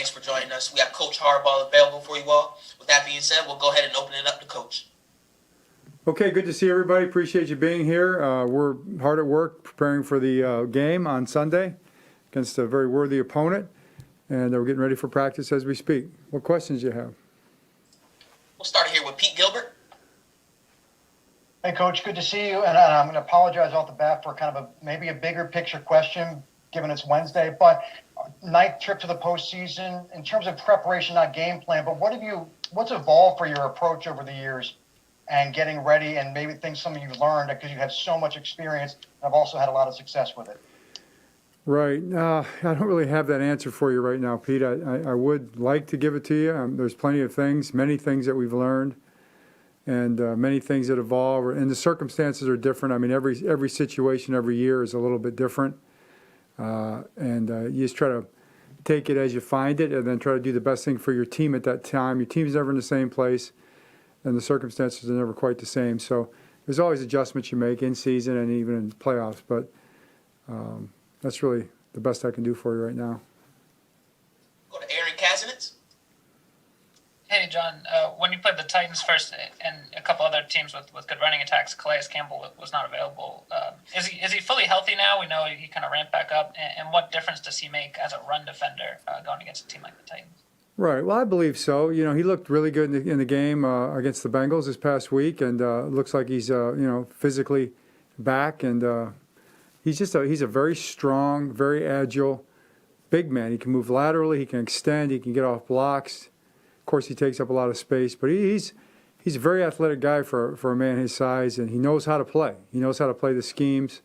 Thanks for joining us. We have Coach Harbaugh available for you all. With that being said, we'll go ahead and open it up to Coach. Okay, good to see everybody. Appreciate you being here. We're hard at work preparing for the game on Sunday against a very worthy opponent, and we're getting ready for practice as we speak. What questions do you have? We'll start here with Pete Gilbert. Hey, Coach, good to see you. And I'm going to apologize off the bat for kind of maybe a bigger picture question, given it's Wednesday. But ninth trip to the postseason, in terms of preparation, not game plan, but what's evolved for your approach over the years and getting ready, and maybe some of you learned because you have so much experience and have also had a lot of success with it? Right. I don't really have that answer for you right now, Pete. I would like to give it to you. There's plenty of things, many things that we've learned, and many things that evolve, and the circumstances are different. I mean, every situation every year is a little bit different, and you just try to take it as you find it, and then try to do the best thing for your team at that time. Your team's never in the same place, and the circumstances are never quite the same. So there's always adjustments you make in season and even in playoffs, but that's really the best I can do for you right now. Go to Aaron Kazinitz. Hey, John, when you played the Titans first and a couple other teams with good running attacks, Calais Campbell was not available. Is he fully healthy now? We know he kind of ramped back up. And what difference does he make as a run defender going against a team like the Titans? Right. Well, I believe so. You know, he looked really good in the game against the Bengals this past week, and looks like he's physically back, and he's a very strong, very agile, big man. He can move laterally, he can extend, he can get off blocks. Of course, he takes up a lot of space, but he's a very athletic guy for a man his size, and he knows how to play. He knows how to play the schemes,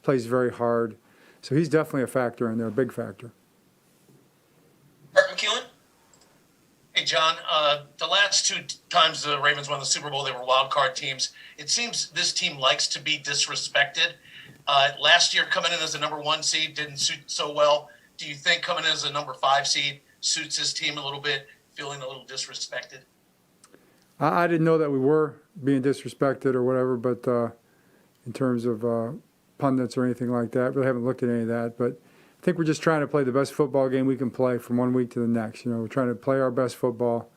plays very hard. So he's definitely a factor in there, a big factor. Bert McEwen. Hey, John, the last two times the Ravens won the Super Bowl, they were wild card teams. It seems this team likes to be disrespected. Last year, coming in as a number 1 seed didn't suit so well. Do you think coming in as a number 5 seed suits this team a little bit, feeling a little disrespected? I didn't know that we were being disrespected or whatever, but in terms of pundits or anything like that, really haven't looked at any of that. But I think we're just trying to play the best football game we can play from one week to the next. You know, we're trying to play our best football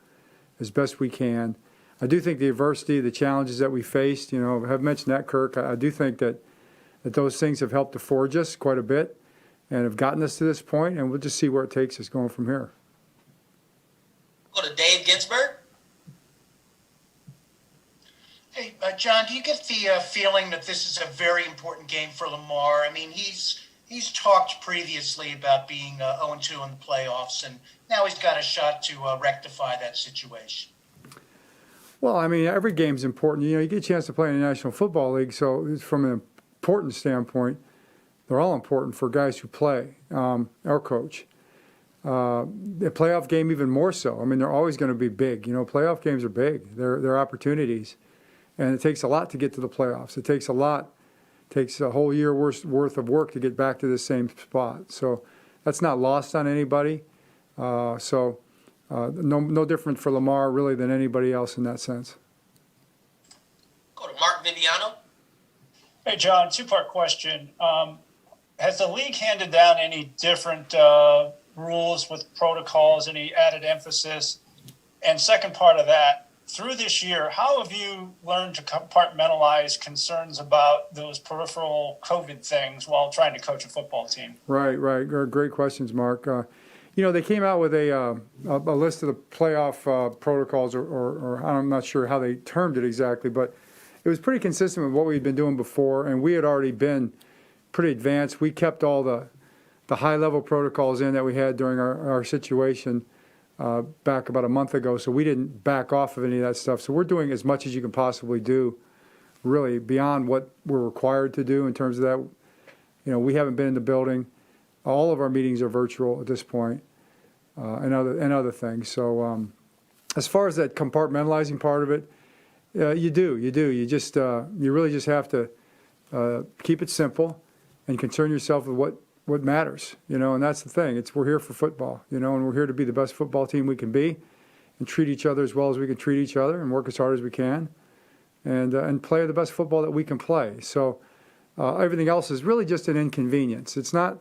as best we can. I do think the adversity, the challenges that we faced, you know, I've mentioned that, Kirk. I do think that those things have helped to forge us quite a bit and have gotten us to this point, and we'll just see where it takes us going from here. Go to Dave Ginsburg. Hey, John, do you get the feeling that this is a very important game for Lamar? I mean, he's talked previously about being 0-2 in the playoffs, and now he's got a shot to rectify that situation. Well, I mean, every game's important. You know, you get a chance to play in the National Football League, so from an importance standpoint, they're all important for guys who play. Our coach. The playoff game even more so. I mean, they're always going to be big. You know, playoff games are big. They're opportunities. And it takes a lot to get to the playoffs. It takes a whole year worth of work to get back to the same spot. So that's not lost on anybody. No different for Lamar really than anybody else in that sense. Go to Mark Viviano. Hey, John, two-part question. Has the league handed down any different rules with protocols, any added emphasis? And second part of that, through this year, how have you learned to compartmentalize concerns about those peripheral COVID things while trying to coach a football team? Right. Great questions, Mark. You know, they came out with a list of the playoff protocols, or I'm not sure how they termed it exactly, but it was pretty consistent with what we'd been doing before, and we had already been pretty advanced. We kept all the high-level protocols in that we had during our situation back about a month ago, so we didn't back off of any of that stuff. So we're doing as much as you can possibly do, really, beyond what we're required to do in terms of that. You know, we haven't been in the building. All of our meetings are virtual at this point, and other things. So as far as that compartmentalizing part of it, you do. You just you really just have to keep it simple and concern yourself with what matters, you know, and that's the thing. We're here for football, you know, and we're here to be the best football team we can be and treat each other as well as we can treat each other and work as hard as we can and play the best football that we can play. So everything else is really just an inconvenience. It's not,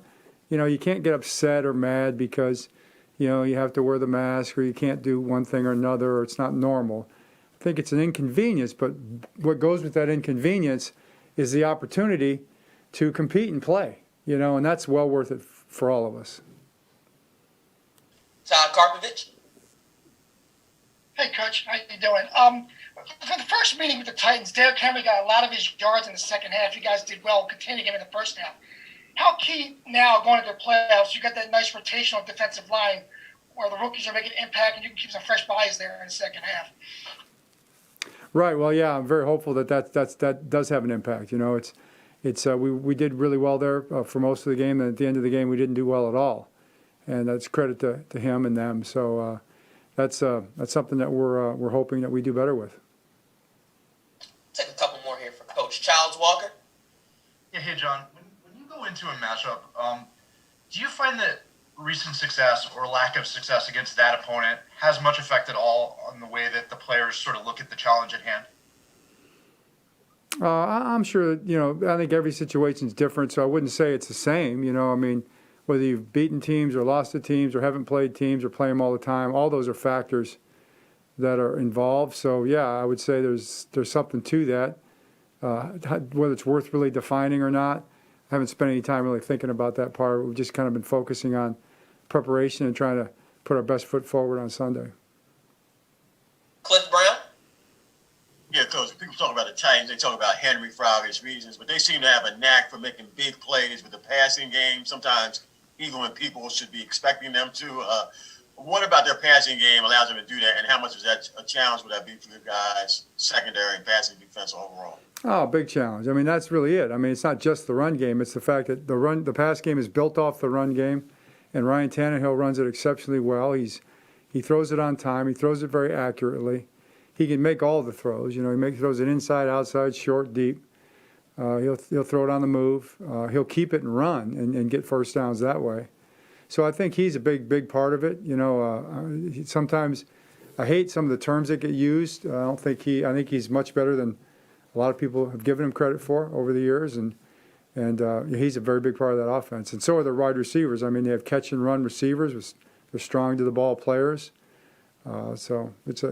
you know, you can't get upset or mad because, you have to wear the mask or you can't do one thing or another or it's not normal. I think it's an inconvenience, but what goes with that inconvenience is the opportunity to compete and play, and that's well worth it for all of us. Todd Karpovich. Hey, Coach. How you doing? For the first meeting with the Titans, Derrick Henry got a lot of his yards in the second half. You guys did well containing him in the first half. How key now going into the playoffs, you got that nice rotational defensive line where the rookies are making an impact and you can keep some fresh bodies there in the second half. Right. Well, yeah, I'm very hopeful that does have an impact. We did really well there for most of the game, and at the end of the game, we didn't do well at all, and that's credit to him and them. So that's something that we're hoping that we do better with. Take a couple more here for Coach Childs Walker. Yeah, hey John. When you go into a matchup, do you find that recent success or lack of success against that opponent has much effect at all on the way that the players sort of look at the challenge at hand? I'm sure, I think every situation is different, so I wouldn't say it's the same. I mean, whether you've beaten teams or lost to teams or haven't played teams or play them all the time, all those are factors that are involved. So, yeah, I would say there's something to that. Whether it's worth really defining or not, I haven't spent any time really thinking about that part. We've just kind of been focusing on preparation and trying to put our best foot forward on Sunday. Cliff Brown. Yeah, Coach, people talk about the Titans, they talk about Henry for obvious reasons, but they seem to have a knack for making big plays with the passing game, sometimes even when people should be expecting them to. What about their passing game allows them to do that, and how much is that a challenge would that be for your guys' secondary and passing defense overall? Oh, big challenge. I mean, that's really it. I mean, it's not just the run game. It's the fact that the pass game is built off the run game, and Ryan Tannehill runs it exceptionally well. He throws it on time. He throws it very accurately. He can make all the throws. He throws it inside, outside, short, deep. He'll throw it on the move. He'll keep it and run and get first downs that way. So I think he's a big part of it. Sometimes I hate some of the terms that get used. I think he's much better than a lot of people have given him credit for over the years, and he's a very big part of that offense. And so are the wide receivers. I mean, they have catch and run receivers. They're strong to the ball players. So it's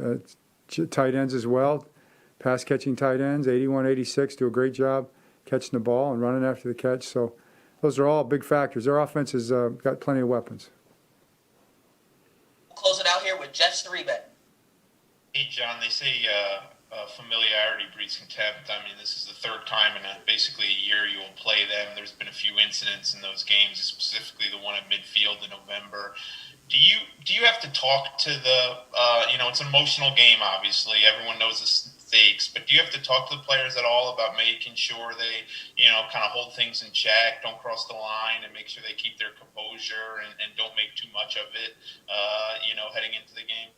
tight ends as well. Pass catching tight ends, 81, 86, do a great job catching the ball and running after the catch. So those are all big factors. Their offense has got plenty of weapons. We'll close it out here with Jeff Cerebe. Hey, John, they say familiarity breeds contempt. I mean, this is the third time in basically a year you will play them. There's been a few incidents in those games, specifically the one at midfield in November. Do you have to talk to the it's an emotional game, obviously. Everyone knows the stakes, but do you have to talk to the players at all about making sure they, kind of hold things in check, don't cross the line, and make sure they keep their composure and don't make too much of it, heading into the game?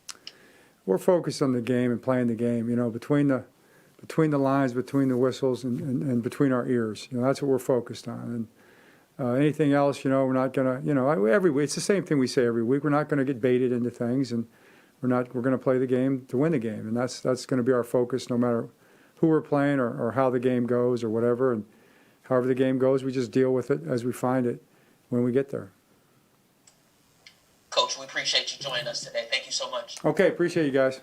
We're focused on the game and playing the game, between the lines, between the whistles, and between our ears. That's what we're focused on. And anything else, we're not going to, every week, it's the same thing we say every week. We're not going to get baited into things, and we're going to play the game to win the game. And that's going to be our focus no matter who we're playing or how the game goes or whatever. And however the game goes, we just deal with it as we find it when we get there. Coach, we appreciate you joining us today. Thank you so much. Okay, appreciate you guys.